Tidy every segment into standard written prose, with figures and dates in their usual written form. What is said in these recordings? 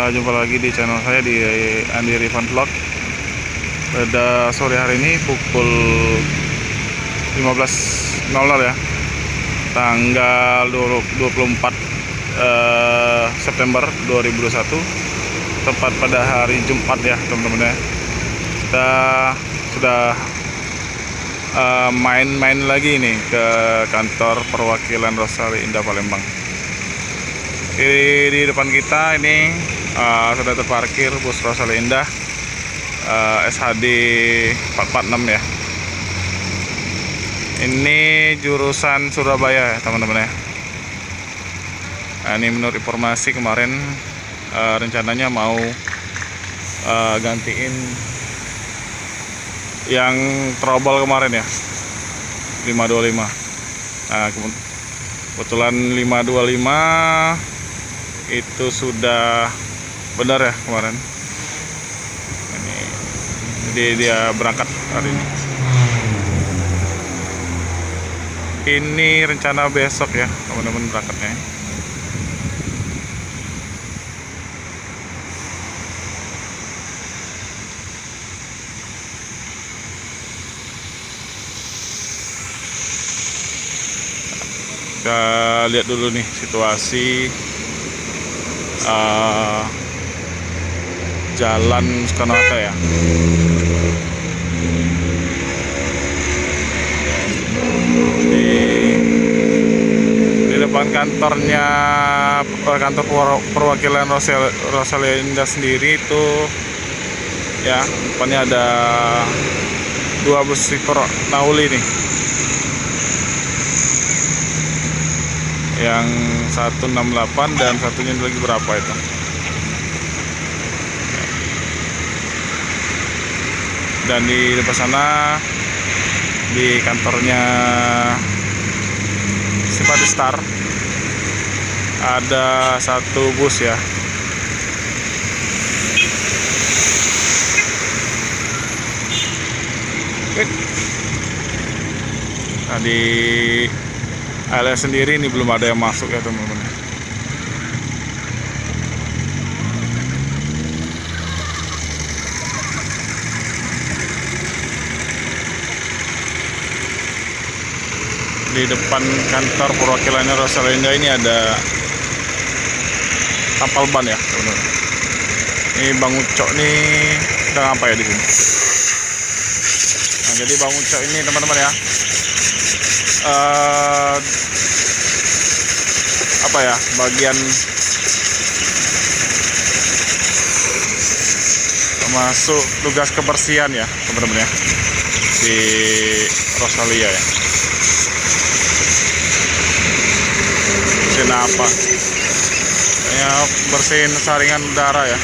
Jumpa lagi di channel saya di Andi Rifan Vlog. Pada sore hari ini pukul 15.00 ya, tanggal 24 September 2021, tepat pada hari Jumat ya teman-teman ya. Kita sudah main-main lagi nih ke kantor perwakilan Rosali Indah Palembang. Di depan kita ini sudah terparkir bus Rosali Indah SHD 446 ya. Ini jurusan Surabaya ya teman-teman ya. Nah, ini menurut informasi kemarin rencananya mau gantiin yang trouble kemarin ya, 525. Nah, kebetulan 525 itu sudah benar ya kemarin. Jadi dia berangkat hari ini. Ini rencana besok ya teman-teman berangkatnya. Kita lihat dulu nih situasi Jalan Soekarno-Hatta ya. Di depan kantornya kantor perwakilan Rosali Indah sendiri itu ya, depannya ada dua bus super Nauli nih. Yang 168 dan satunya lagi berapa itu. Dan di depan sana di kantornya Simpati Star ada satu bus ya. Nah, di area sendiri ini belum ada yang masuk ya teman-teman. Di depan kantor perwakilannya Rosali Indah ini ada kapal ban ya teman-teman. Ini Bang Ucok nih sedang apa ya di sini. Nah, jadi Bang Ucok ini teman-teman ya, apa ya, bagian termasuk tugas kebersihan ya teman-teman ya di Rosalia ya. Bersihin apa ya, bersihin saringan udara ya.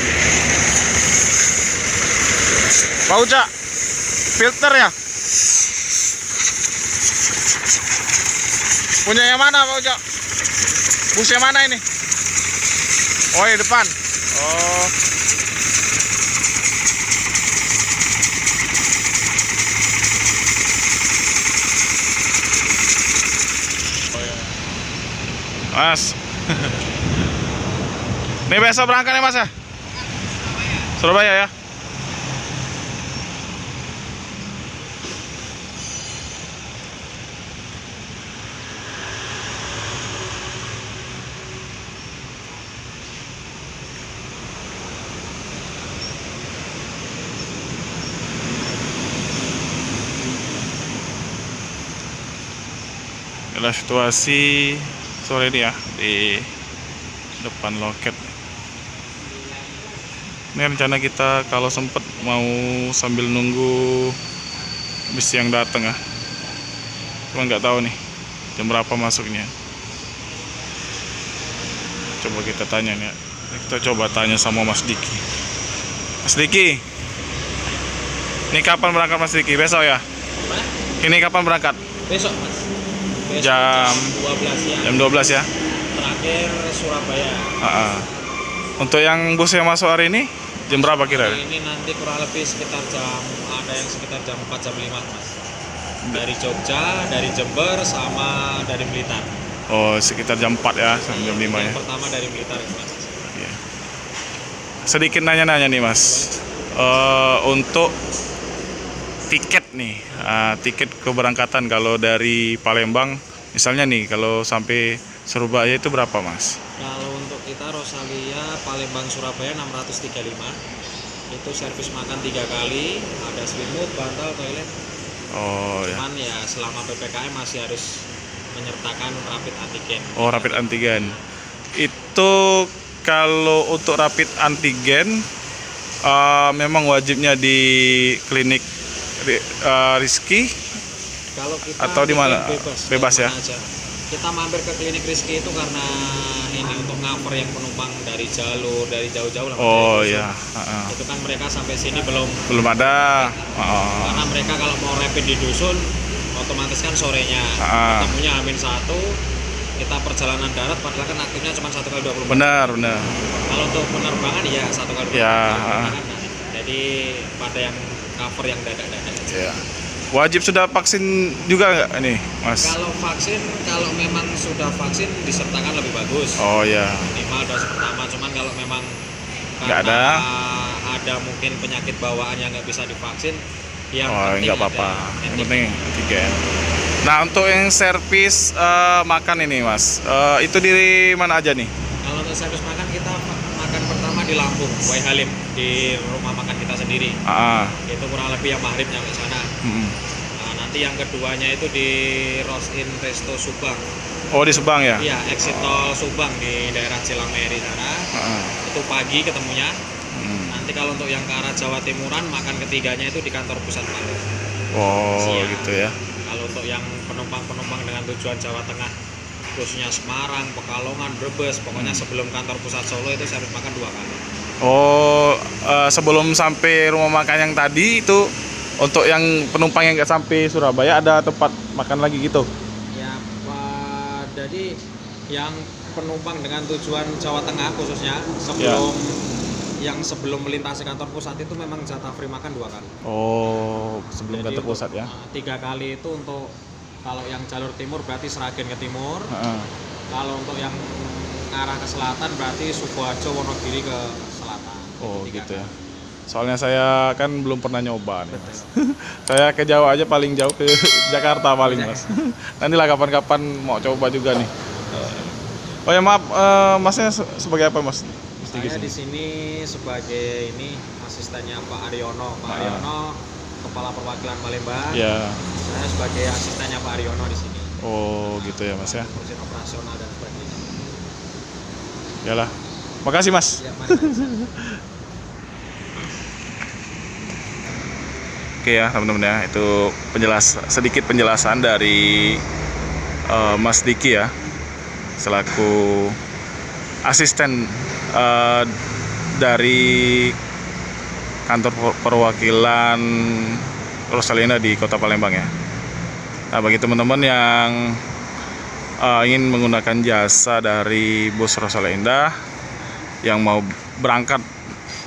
Pak Uca, filter ya punya yang mana Pak Uca? Bus yang mana ini? Oh, di depan. Oh. Mas. Ini besok berangkat ya Mas ya? Surabaya ya? Inilah situasi sore ini ya di depan loket. Ini rencana kita kalau sempet mau sambil nunggu bis yang datang ya. Cuma nggak tahu nih jam berapa masuknya. Coba kita tanya nih ya. Kita coba tanya sama Mas Diki. Mas Diki, ini kapan berangkat Mas Diki? Besok ya? Ini kapan berangkat? Besok Mas. Besok Jam 12 ya. Jam 12 ya? Terakhir Surabaya. Untuk yang bus yang masuk hari ini jam berapa kira? Ini nanti kurang lebih sekitar ada yang sekitar jam 4 jam 5 Mas. Dari Jogja, dari Jember, sama dari Blitar. Oh, sekitar jam 4 ya, sampai jam 5 ya. Yang pertama dari Blitar Mas. Iya. sedikit nanya-nanya nih Mas. Untuk tiket nih, tiket keberangkatan kalau dari Palembang, misalnya nih kalau sampai Surabaya itu berapa Mas? Kalau untuk kita Rosalia Palembang Surabaya 635. Itu servis makan 3 kali, ada selimut, bantal, toilet. Oh ya. Cuman ya selama PPKM masih harus menyertakan rapid antigen. Oh, rapid antigen. Itu kalau untuk rapid antigen memang wajibnya di klinik Rizky Kalau kita atau di mana? Bebas ya? mana aja. Kita mampir ke klinik Rizky itu karena ini untuk cover yang penumpang dari jalur dari jauh-jauh lah. Oh dari ya. dusun. Itu kan mereka sampai sini belum Belum ada. karena mereka kalau mau rapid di dusun otomatis kan sorenya ketemunya H-1, kita perjalanan darat padahal kan aktifnya cuma 1 kali 24. Benar. Kalau untuk penerbangan ya 1 kali 24. Ya. Jadi pada yang cover yang dadak-dadak. Ya. Wajib sudah vaksin juga nggak ini, Mas? Kalau vaksin, kalau memang sudah vaksin disertakan lebih bagus. Oh ya. Minimal dosis pertama. Cuman kalau memang Nggak karena ada. ada mungkin penyakit bawaan yang nggak bisa divaksin, yang Oh, penting nggak apa-apa. ada Yang antigen. penting antigen. Nah, untuk yang servis makan ini, Mas, itu di mana aja nih? Kalau untuk servis makan kita makan pertama di Lampung, Wai Halim, di rumah makan kita sendiri. Itu kurang lebih yang maghrib nyampe sana. Nah, nanti yang keduanya itu di Roast In Resto Subang. Oh, di Subang ya? Iya, exit tol Subang di daerah Cilameri sana. Itu pagi ketemunya. Nanti kalau untuk yang ke arah Jawa Timuran, makan ketiganya itu di kantor pusat Palu. Oh, Siang. gitu ya. Kalau untuk yang penumpang-penumpang dengan tujuan Jawa Tengah, khususnya Semarang, Pekalongan, Brebes, pokoknya sebelum kantor pusat Solo itu servis makan 2 kali. Oh, sebelum sampai rumah makan yang tadi itu untuk yang penumpang yang nggak sampai Surabaya ada tempat makan lagi gitu? Ya, jadi yang penumpang dengan tujuan Jawa Tengah khususnya sebelum melintasi kantor pusat itu memang jatah free makan 2 kali. Oh, sebelum Jadi kantor pusat ya? 3 kali itu untuk kalau yang jalur timur berarti Sragen ke timur. Kalau untuk yang arah ke selatan berarti Sukoharjo Wonogiri ke selatan. Oh, Itu 3 gitu ya. kali. Soalnya saya kan belum pernah nyoba nih, Mas. Saya ke Jawa aja paling jauh ke Jakarta paling, Mas. Nantilah kapan-kapan mau coba juga nih. Oh ya maaf, Masnya sebagai apa, Mas? Saya di sini sebagai asistennya Pak Aryono. Pak Aryono kepala perwakilan Palembang. Ya. Saya sebagai asistennya Pak Aryono di sini. Oh, gitu ya, Mas ya. Urusan operasional dan sebagainya. Yalah. Makasih, Mas. Ya, mari. Oke ya, teman-teman ya. Itu sedikit penjelasan dari Mas Diki ya, selaku asisten dari kantor perwakilan Rosalinda di Kota Palembang ya. Nah, bagi teman-teman yang ingin menggunakan jasa dari bus Rosalinda yang mau berangkat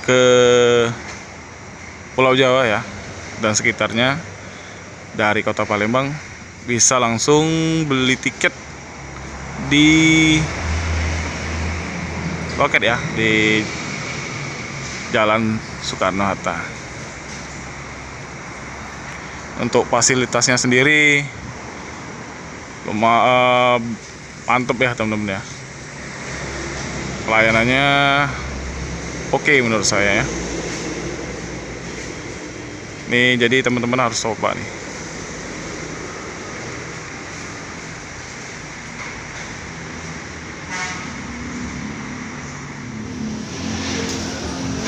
ke Pulau Jawa ya dan sekitarnya dari Kota Palembang, bisa langsung beli tiket di loket ya, di Jalan Soekarno-Hatta. Untuk fasilitasnya sendiri mantep ya teman-teman ya. Pelayanannya oke menurut saya ya. Nih, jadi teman-teman harus coba nih.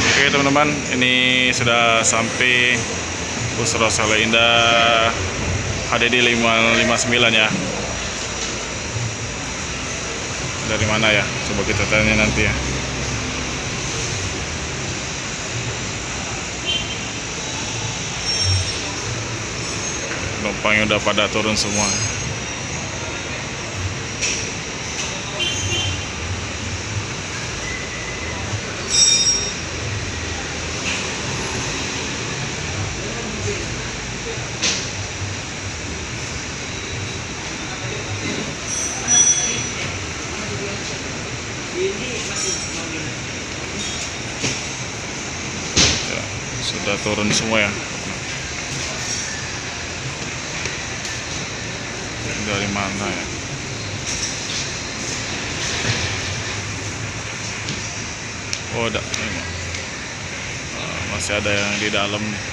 Oke teman-teman, ini sudah sampai bus Rosalinda HDD 559 ya. Dari mana ya? Coba kita tanya nanti ya. Penumpangnya udah pada turun semua. Sudah turun semua ya. Dari mana ya? Oh, ada. Masih ada yang di dalam nih.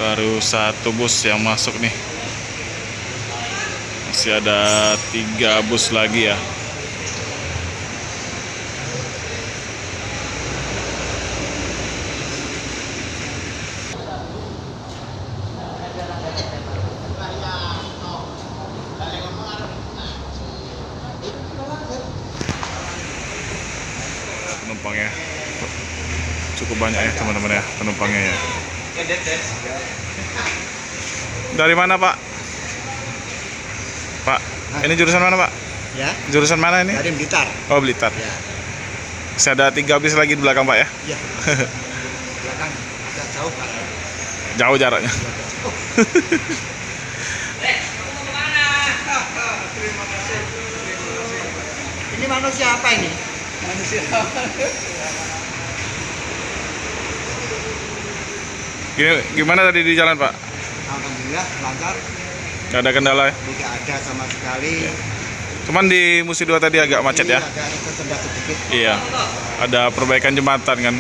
Baru 1 bus yang masuk nih. Masih ada 3 bus lagi ya. Penumpangnya cukup banyak ya teman-teman ya, penumpangnya ya. Dari mana Pak? Pak, ini jurusan mana Pak? Ya. Jurusan mana ini? Dari Blitar. Oh, Blitar. Ya. Saya ada 3 bis lagi di belakang Pak ya? Iya. Belakang agak jauh Pak. Jauh jaraknya. Oh. Terima kasih. Ini manusia apa ini? Manusia. Gimana tadi di jalan Pak? Alhamdulillah lancar. Gak ada kendala ya? Tidak ada sama sekali. Cuman di Musi 2 tadi agak macet ya? Agak tersendat sedikit. Iya. Ada perbaikan jembatan kan?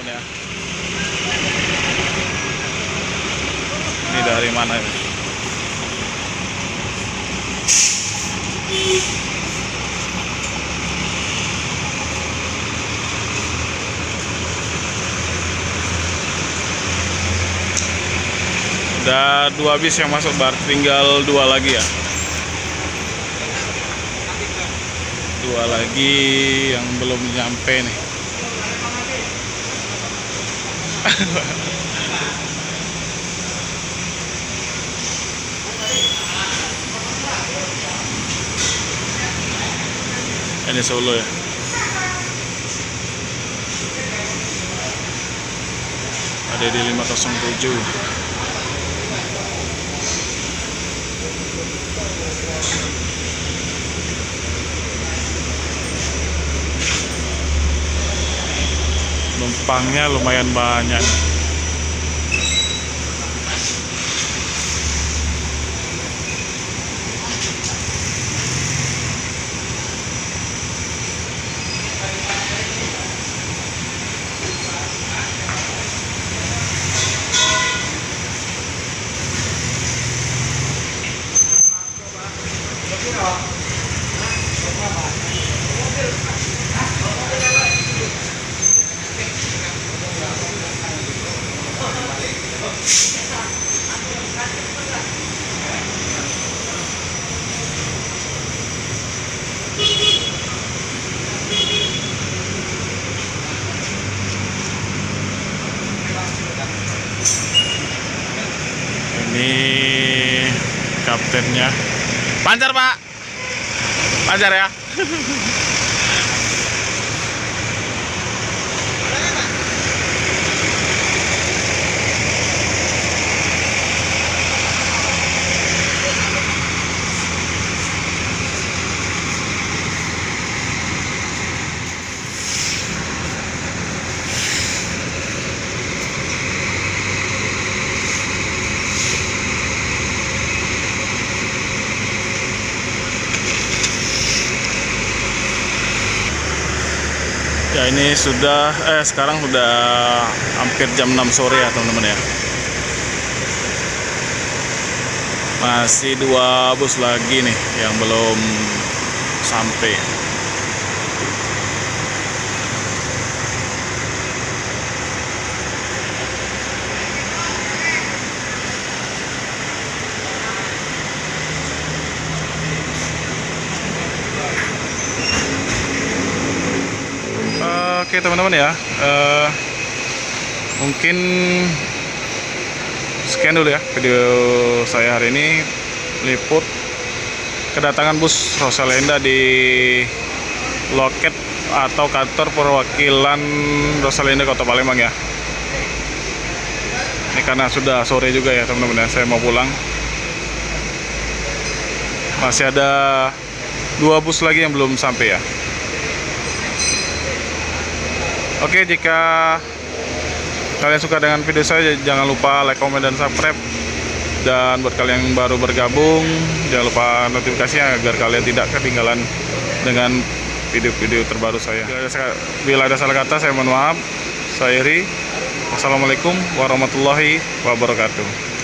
Ya. Ini dari mana ini? Udah 2 bis yang masuk, bar tinggal 2 lagi ya. 2 lagi yang belum nyampe nih. Ini Solo ya. Ada di 507. Penumpangnya lumayan banyak. Ini kaptennya. Lancar Pak. Lancar ya. Ya ini sudah sekarang sudah hampir jam 6 sore ya teman-teman ya. Masih 2 bus lagi nih yang belum sampai. Oke teman-teman ya, mungkin sekian dulu ya video saya hari ini, liput kedatangan bus Rosalinda di loket atau kantor perwakilan Rosalinda Kota Palembang ya. Ini karena sudah sore juga ya teman-teman ya, saya mau pulang. Masih ada 2 bus lagi yang belum sampai ya. Oke, jika kalian suka dengan video saya, jangan lupa like, komen, dan subscribe. Dan buat kalian yang baru bergabung, jangan lupa notifikasinya agar kalian tidak ketinggalan dengan video-video terbaru saya. Bila ada salah kata, saya mohon maaf. Saya Iri. Wassalamualaikum warahmatullahi wabarakatuh.